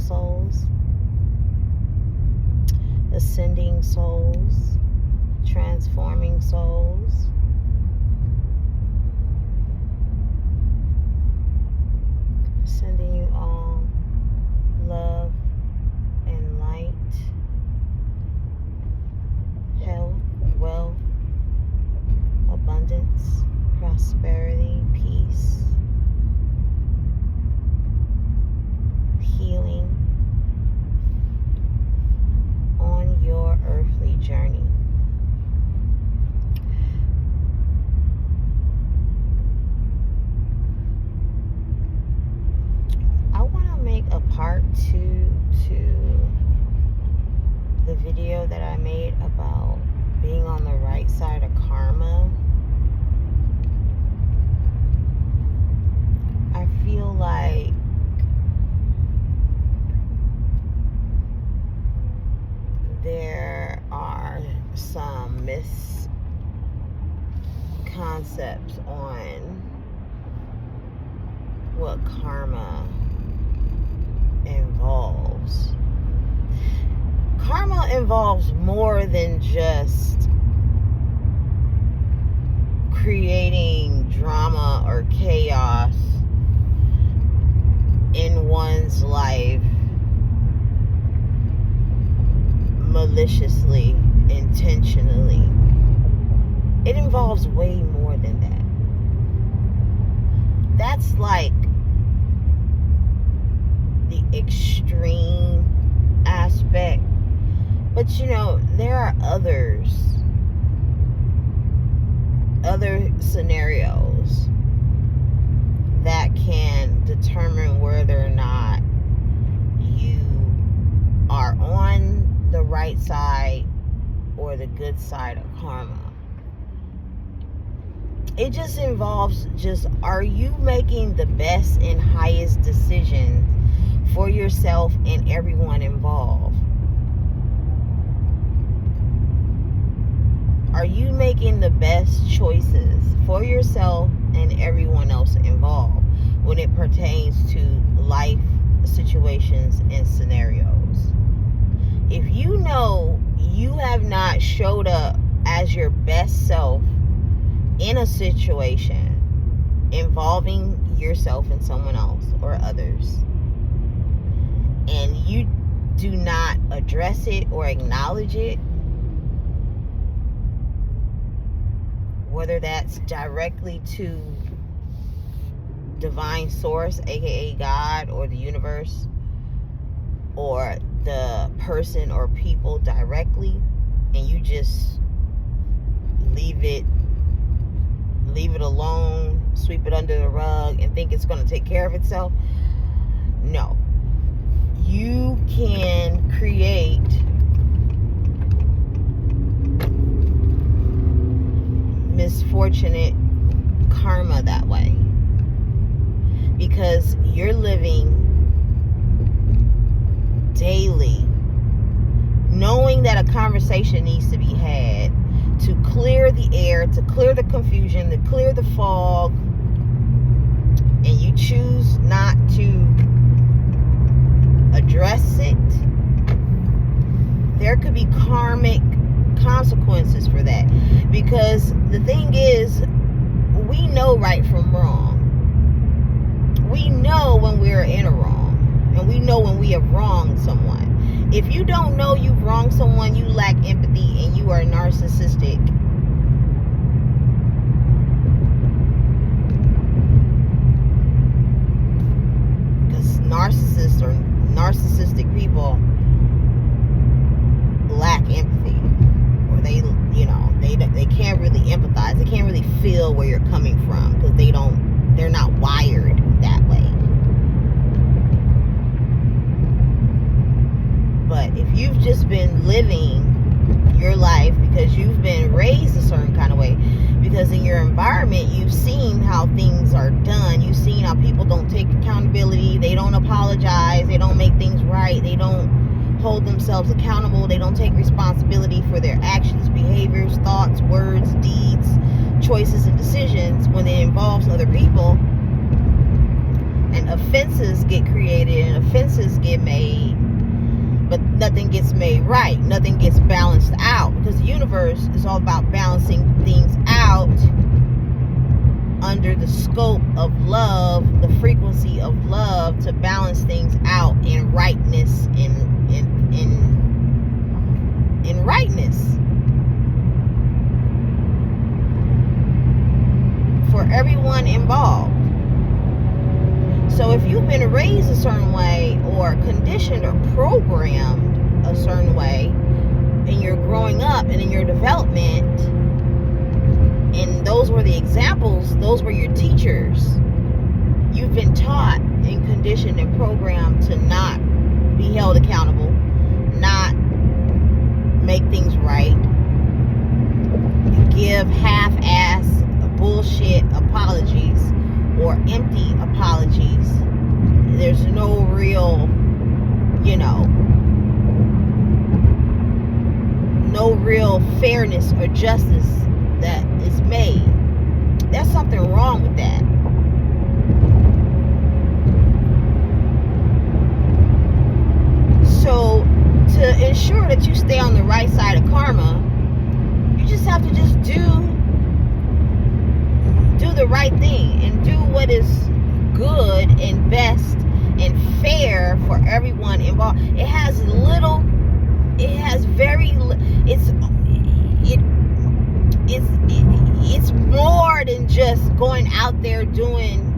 souls, ascending souls, transforming souls. Sending you all love and light, health, wealth, abundance, prosperity, peace, healing on your earthly journey. I want to make a part 2 to the video that I made about being on the right side of karma. I feel like there are some misconceptions on what karma involves. Karma involves more than just creating drama or chaos in one's life maliciously, intentionally. It involves way more than that. That's like the extreme aspect. But there are other scenarios that can determine whether or not you are on the right side or the good side of karma. It just involves are you making the best and highest decisions for yourself and everyone involved? Are you making the best choices for yourself and everyone else involved when it pertains to life situations and scenarios? If you know you have not showed up as your best self in a situation involving yourself and someone else or others, and you do not address it or acknowledge it, whether that's directly to divine source, aka God or the universe, or the person or people directly, and you just leave it alone, sweep it under the rug, and think it's going to take care of itself. No. You can create misfortunate karma that way, because you're living daily knowing that a conversation needs to be had to clear the air, to clear the confusion, to clear the fog, and you choose not to address it. There could be karmic consequences for that, because the thing is, we know right from wrong. We know when we're in a wrong, and we know when we have wronged someone. If you don't know you've wronged someone, you lack empathy and you are narcissistic. Because narcissistic people lack empathy, or they can't really empathize. They can't really feel where you're coming from, because they're not wired that way. But if you've just been living your life because you've been raised a certain kind of way, because in your environment you've seen how things are done, you've seen how people don't take accountability, they don't apologize, they don't make things right, they don't hold themselves accountable, they don't take responsibility for their actions, behaviors, thoughts, words, deeds, choices, and decisions when it involves other people, and offenses get created and offenses get made, but nothing gets made right. Nothing gets balanced out, because the universe is all about balancing things out under the scope of love, the frequency of love, to balance things out in rightness, in rightness for everyone involved. So if you've been raised a certain way, or conditioned or programmed a certain way in your growing up and in your development, and those were the examples, those were your teachers, you've been taught and conditioned and programmed to not be held accountable, not make things right, give half-ass bullshit apologies or empty apologies. There's no real, no real fairness or justice that is made. There's something wrong with that. So to ensure that you stay on the right side of karma, you just have to just do the right thing and do what is good and best and fair for everyone involved. It's more than just going out there doing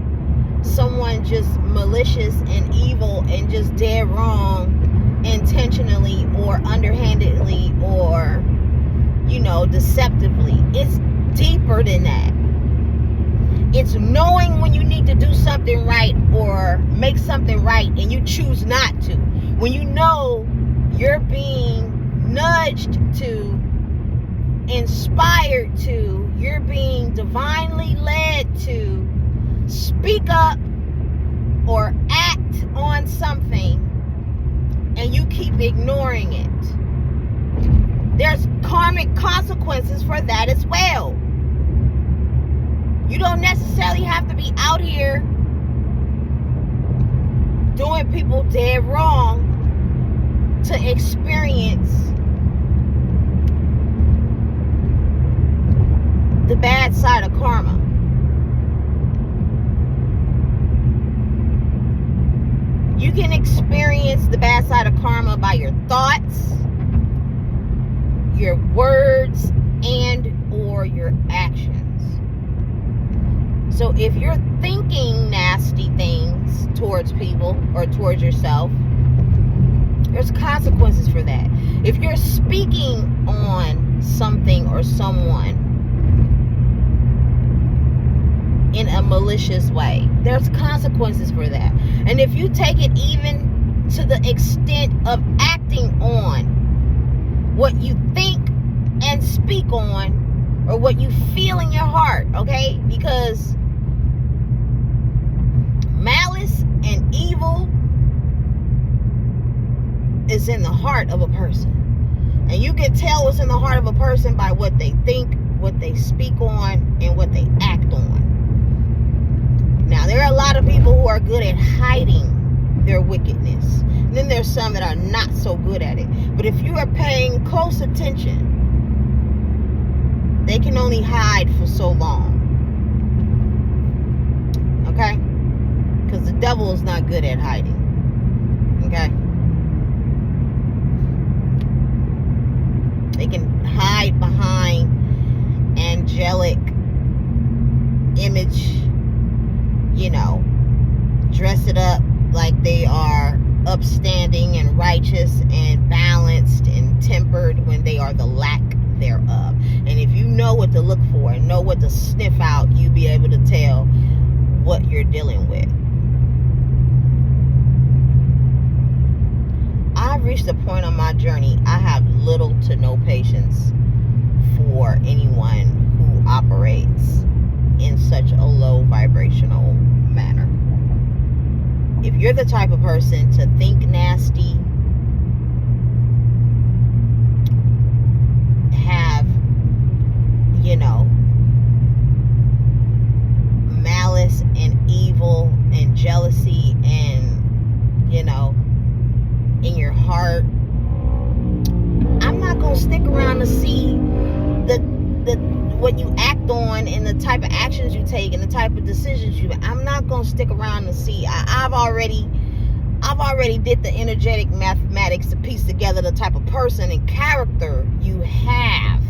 someone just malicious and evil and just dead wrong intentionally or underhandedly or deceptively. It's deeper than that. It's knowing when you need to do something right or make something right and you choose not to. When you know you're being nudged to, inspired to, you're being divinely led to speak up or act on something and you keep ignoring it. There's karmic consequences for that as well. You don't necessarily have to be out here doing people dead wrong to experience the bad side of karma. You can experience the bad side of karma by your thoughts, your words, and or your actions. So if you're thinking nasty things towards people or towards yourself, there's consequences for that. If you're speaking on something or someone in a malicious way, there's consequences for that. And if you take it even to the extent of acting on what you think and speak on, or what you feel in your heart, okay? Because malice and evil is in the heart of a person. And you can tell what's in the heart of a person by what they think, what they speak on, and what they act on. Now, there are a lot of people who are good at hiding their wickedness. And then there's some that are not so good at it. But if you are paying close attention, they can only hide for so long. Okay? Because the devil is not good at hiding. Okay? They can hide behind angelic image, dress it up like they are upstanding and righteous and balanced and tempered when they are the lack thereof. And if you know what to look for and know what to sniff out, you'll be able to tell what you're dealing with. I've reached a point on my journey, I have little to no patience for anyone who operates in such a low vibrational manner. If you're the type of person to think nasty, have, malice and evil and jealousy what you act on and the type of actions you take and the type of decisions you make. I'm not gonna stick around and see. I've already did the energetic mathematics to piece together the type of person and character you have.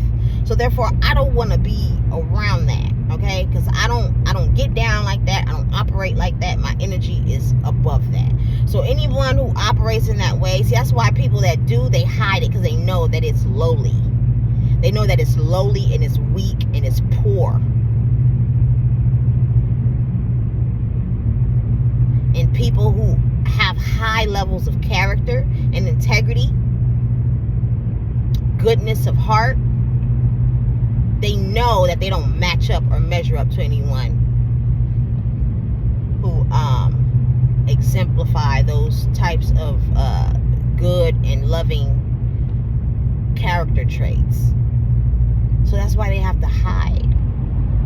So therefore, I don't want to be around that, okay? Because I don't get down like that. I don't operate like that. My energy is above that. So anyone who operates in that way, see, that's why people that do, they hide it, because they know that it's lowly. They know that it's lowly and it's weak and it's poor. And people who have high levels of character and integrity, goodness of heart, they know that they don't match up or measure up to anyone who exemplify those types of good and loving character traits. So that's why they have to hide.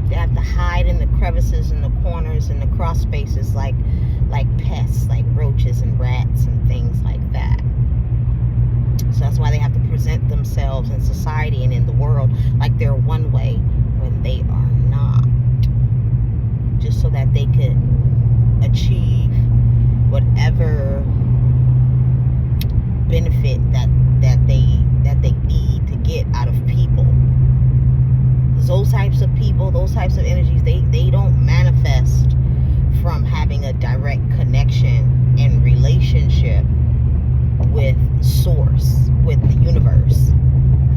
They have to hide in the crevices and the corners and the cross spaces like pests, like roaches and rats and things like that. So that's why they have to present themselves in society and in the world like they're one way when they are not. Just so that they could achieve whatever benefit that they need to get out of people. Because those types of people, those types of energies, they don't manifest from having a direct connection and relationship with source, with the universe.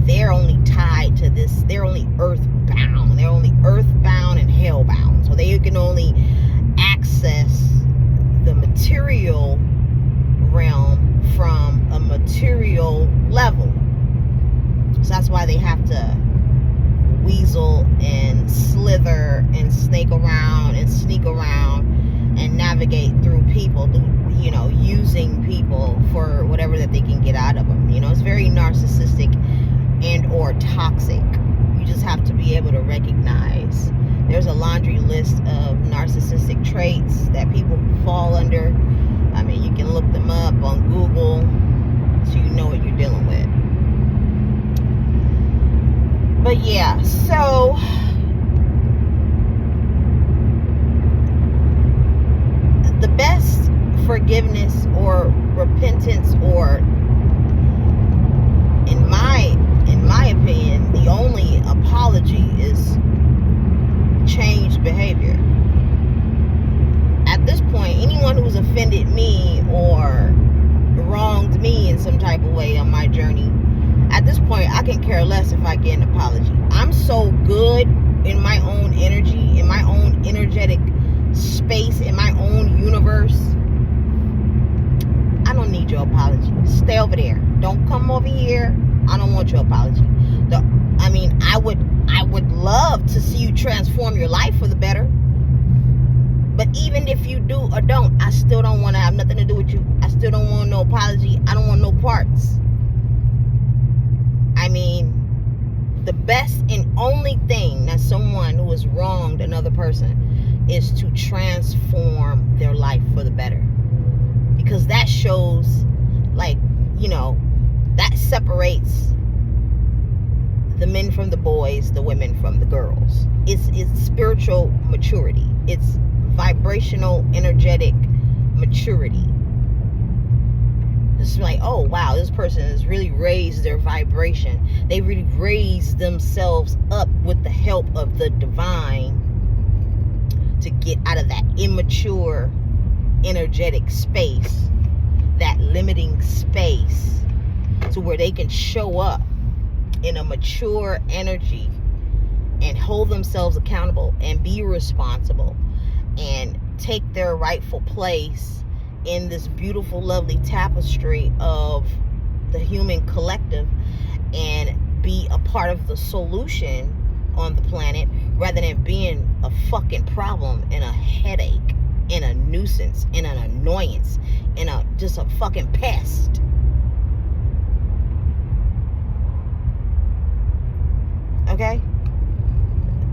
They're only tied to this. They're only earthbound. They're only earthbound and hellbound. So they can only access the material realm from a material level. So that's why they have to weasel and slither and snake around and sneak around and navigate through people, you know, using people for whatever that they can get out of them. You know, it's very narcissistic and or toxic. You just have to be able to recognize. There's a laundry list of narcissistic traits that people fall under. I mean, you can look them up on Google so you know what you're dealing with. But yeah, so the best forgiveness or repentance, or in my opinion, the only apology is changed behavior. At this point, anyone who's offended me or wronged me in some type of way on my journey, at this point, I can care less if I get an apology. I'm so good in my own energy, in my own energetic space, in my own universe. I don't need your apology. Stay over there. Don't come over here. I don't want your apology. I would love to see you transform your life for the better. But even if you do or don't, I still don't want to have nothing to do with you. I still don't want no apology. I don't want no parts. I mean, the best and only thing that someone who has wronged another person is to transform their life for the better. Because that shows, like, you know, that separates the men from the boys, the women from the girls. It's spiritual maturity. It's vibrational, energetic maturity. It's like, oh wow, this person has really raised their vibration. They really raised themselves up with the help of the divine to get out of that immature energetic space, that limiting space, to where they can show up in a mature energy and hold themselves accountable and be responsible and take their rightful place in this beautiful, lovely tapestry of the human collective and be a part of the solution on the planet, rather than being a fucking problem and a headache and a nuisance and an annoyance and just a fucking pest. Okay?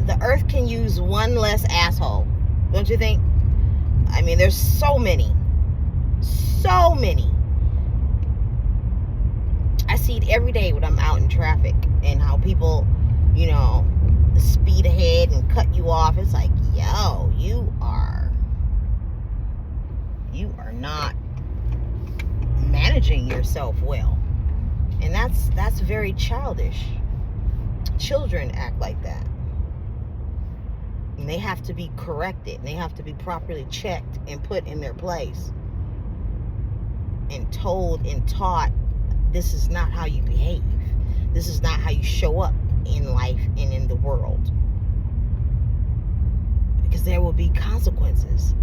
The earth can use one less asshole, don't you think? I mean, there's so many. I see it every day when I'm out in traffic, and how people, you know, speed ahead and cut you off. It's like, yo, you are not managing yourself well. And that's very childish. Children act like that. And they have to be corrected. And they have to be properly checked and put in their place. And told and taught, this is not how you behave. This is not how you show up in life and in the world. Because there will be consequences.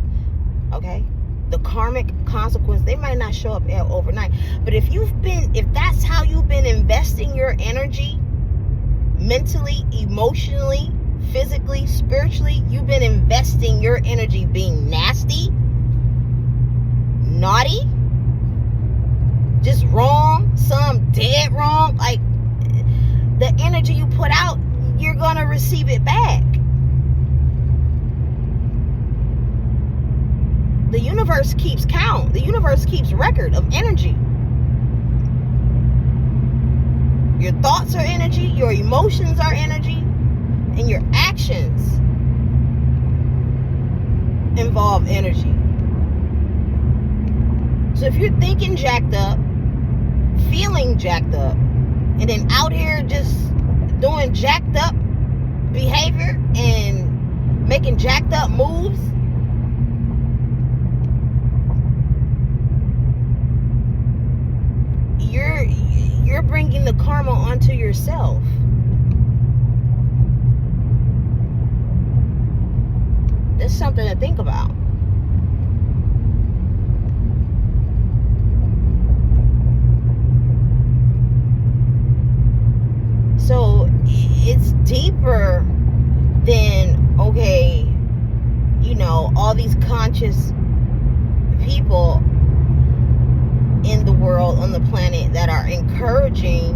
Okay? The karmic consequence, they might not show up overnight. But if that's how you've been investing your energy, mentally, emotionally, physically, spiritually, you've been investing your energy being nasty, naughty, just wrong, some dead wrong, like the energy you put out, you're gonna receive it back. The universe keeps count. The universe keeps record of energy. Your thoughts are energy, your emotions are energy, and your actions involve energy. So if you're thinking jacked up, feeling jacked up, and then out here just doing jacked up behavior and making jacked up moves, you're bringing the karma onto yourself. That's something to think about. So it's deeper than, okay, all these conscious people in the world, on the planet, that are encouraging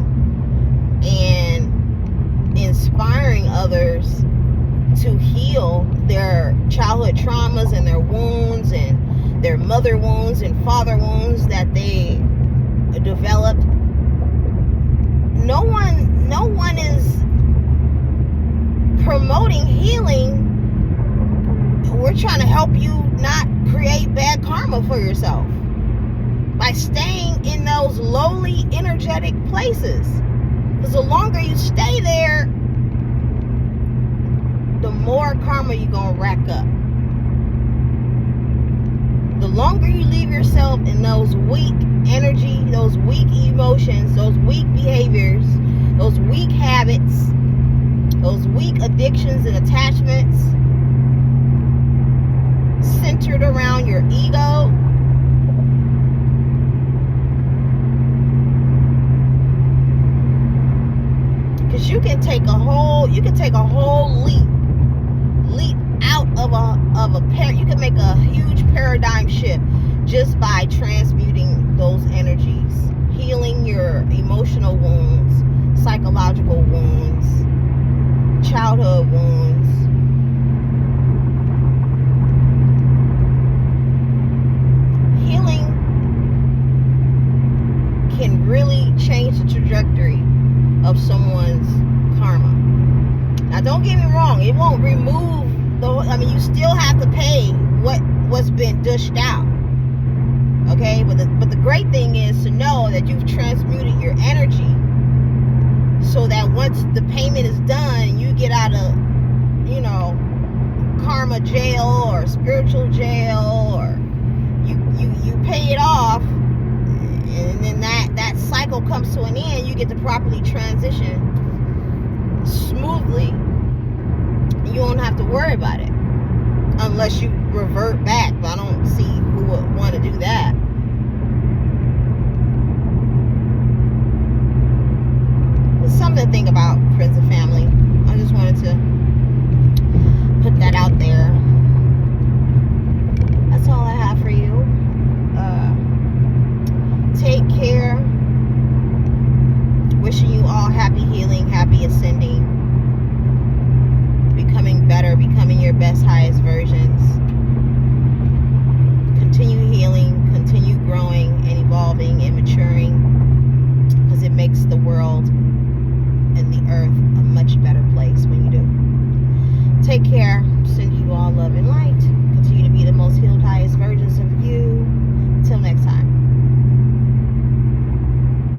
and inspiring others to heal their childhood traumas and their wounds and their mother wounds and father wounds that they developed. No one is promoting healing. We're trying to help you not create bad karma for yourself by staying in those lowly energetic places. Because the longer you stay there, the more karma you're going to rack up. The longer you leave yourself in those weak energy, those weak emotions, those weak behaviors, those weak habits, those weak addictions and attachments centered around your ego, because you can take a whole leap out of a pair. You can make a huge paradigm shift just by transmuting those energies, healing your emotional wounds, psychological wounds, childhood wounds. Healing can really change the trajectory of someone's karma. Now, don't get me wrong, it won't remove you still have to pay what's been dished out. Okay, but the great thing is to know that you've transmuted your energy, so that once the payment is done, you get out of karma jail or spiritual jail, or you pay it off, and then that cycle comes to an end. You get to properly transition smoothly. You don't have to worry about it unless you revert back, but I don't see who would want to do that. It's something to think about, friends and family. I just wanted to put that out there. That's all I have for you. Take care. Wishing you all happy healing, happy ascending, becoming better, becoming your best, highest versions. Take care. Send you all love and light. Continue to be the most healed, highest versions of you.